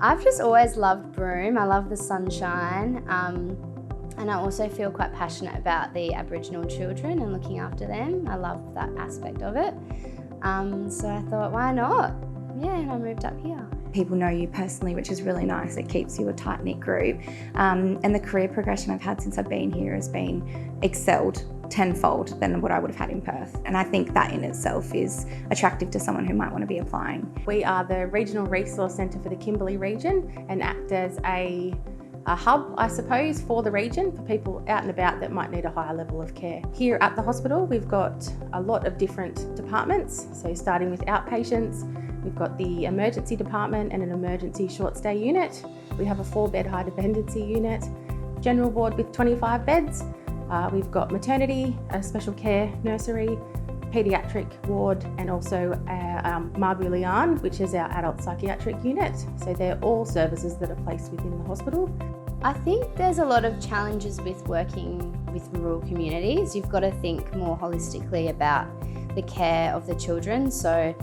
I've just always loved Broome. I love the sunshine, and I also feel quite passionate about the Aboriginal children and looking after them. I love that aspect of it. So I thought, why not? Yeah, and I moved up here. People know you personally, which is really nice. It keeps you a tight-knit group. And the career progression I've had since I've been here has been excelled tenfold than what I would have had in Perth. And I think that in itself is attractive to someone who might want to be applying. We are the Regional Resource Centre for the Kimberley region and act as a hub, I suppose, for the region for people out and about that might need a higher level of care. Here at the hospital, we've got a lot of different departments. So starting with outpatients, we've got the emergency department and an emergency short stay unit. We have a 4-bed high dependency unit, general ward with 25 beds. We've got maternity, a special care nursery, paediatric ward, and also our Marbulian, which is our adult psychiatric unit. So they're all services that are placed within the hospital. I think there's a lot of challenges with working with rural communities. You've got to think more holistically about the care of the children. So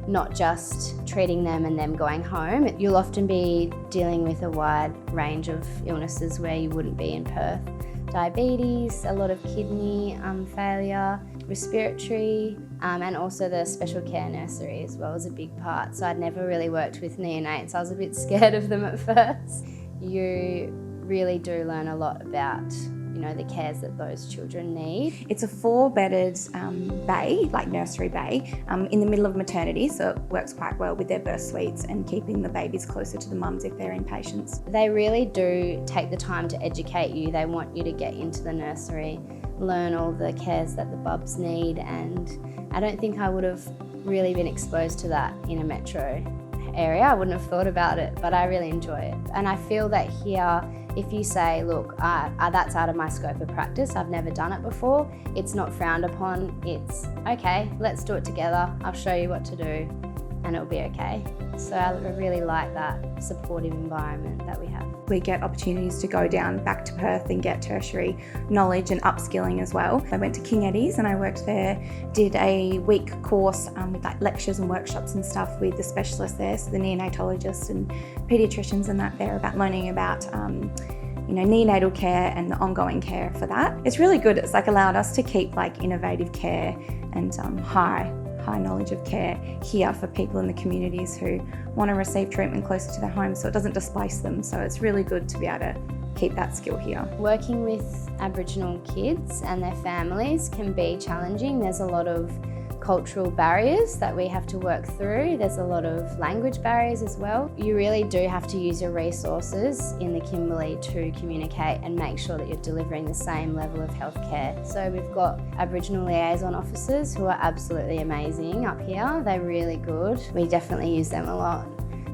not just treating them and them going home. You'll often be dealing with a wide range of illnesses where you wouldn't be in Perth. Diabetes, a lot of kidney failure, respiratory, and also the special care nursery as well is a big part. So I'd never really worked with neonates. I was a bit scared of them at first. You really do learn a lot about the cares that those children need. It's a 4-bedded bay, like nursery bay, in the middle of maternity, so it works quite well with their birth suites and keeping the babies closer to the mums if they're inpatients. They really do take the time to educate you. They want you to get into the nursery, learn all the cares that the bubs need, and I don't think I would have really been exposed to that in a metro area. I wouldn't have thought about it, but I really enjoy it. And I feel that here, if you say, look, that's out of my scope of practice, I've never done it before, it's not frowned upon. It's, okay, let's do it together. I'll show you what to do and it'll be okay. So I really like that supportive environment that we have. We get opportunities to go down back to Perth and get tertiary knowledge and upskilling as well. I went to King Eddie's and I worked there, did a week course with like lectures and workshops and stuff with the specialists there, so the neonatologists and paediatricians and that there, about learning about neonatal care and the ongoing care for that. It's really good. It's like allowed us to keep like innovative care and high knowledge of care here for people in the communities who want to receive treatment closer to their homes, so it doesn't displace them. So it's really good to be able to keep that skill here. Working with Aboriginal kids and their families can be challenging. There's a lot of cultural barriers that we have to work through. There's a lot of language barriers as well. You really do have to use your resources in the Kimberley to communicate and make sure that you're delivering the same level of healthcare. So we've got Aboriginal liaison officers who are absolutely amazing up here. They're really good. We definitely use them a lot.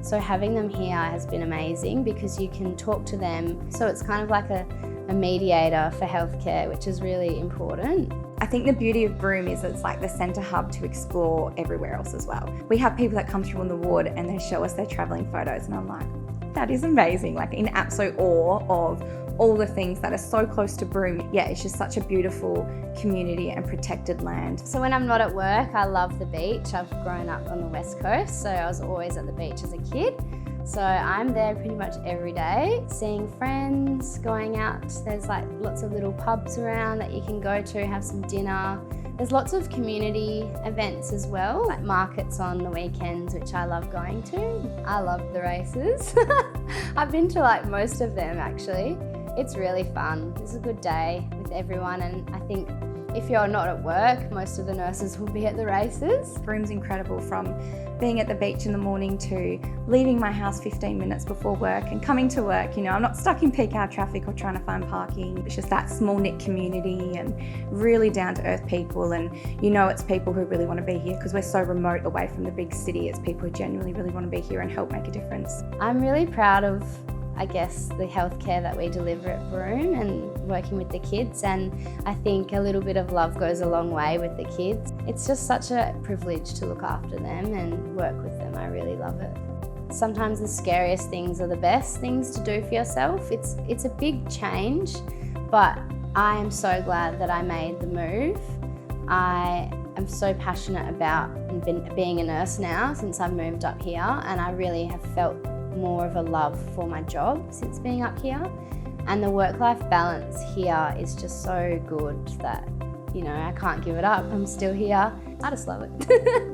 So having them here has been amazing because you can talk to them. So it's kind of like a mediator for healthcare, which is really important. I think the beauty of Broome is it's like the centre hub to explore everywhere else as well. We have people that come through on the ward and they show us their travelling photos and I'm like, that is amazing, like in absolute awe of all the things that are so close to Broome. Yeah, it's just such a beautiful community and protected land. So when I'm not at work, I love the beach. I've grown up on the West Coast, so I was always at the beach as a kid. So I'm there pretty much every day, seeing friends, going out. There's like lots of little pubs around that you can go to, have some dinner. There's lots of community events as well, like markets on the weekends, which I love going to. I love the races. I've been to like most of them actually. It's really fun. It's a good day with everyone, and I think if you're not at work, most of the nurses will be at the races. Broome's incredible, from being at the beach in the morning to leaving my house 15 minutes before work and coming to work. I'm not stuck in peak hour traffic or trying to find parking. It's just that small knit community and really down to earth people, and it's people who really want to be here because we're so remote away from the big city. It's people who genuinely really want to be here and help make a difference. I'm really proud of the healthcare that we deliver at Broome and working with the kids, and I think a little bit of love goes a long way with the kids. It's just such a privilege to look after them and work with them. I really love it. Sometimes the scariest things are the best things to do for yourself. It's a big change, but I am so glad that I made the move. I am so passionate about being a nurse now since I've moved up here, and I really have felt more of a love for my job since being up here. And the work-life balance here is just so good that, I can't give it up. I'm still here. I just love it.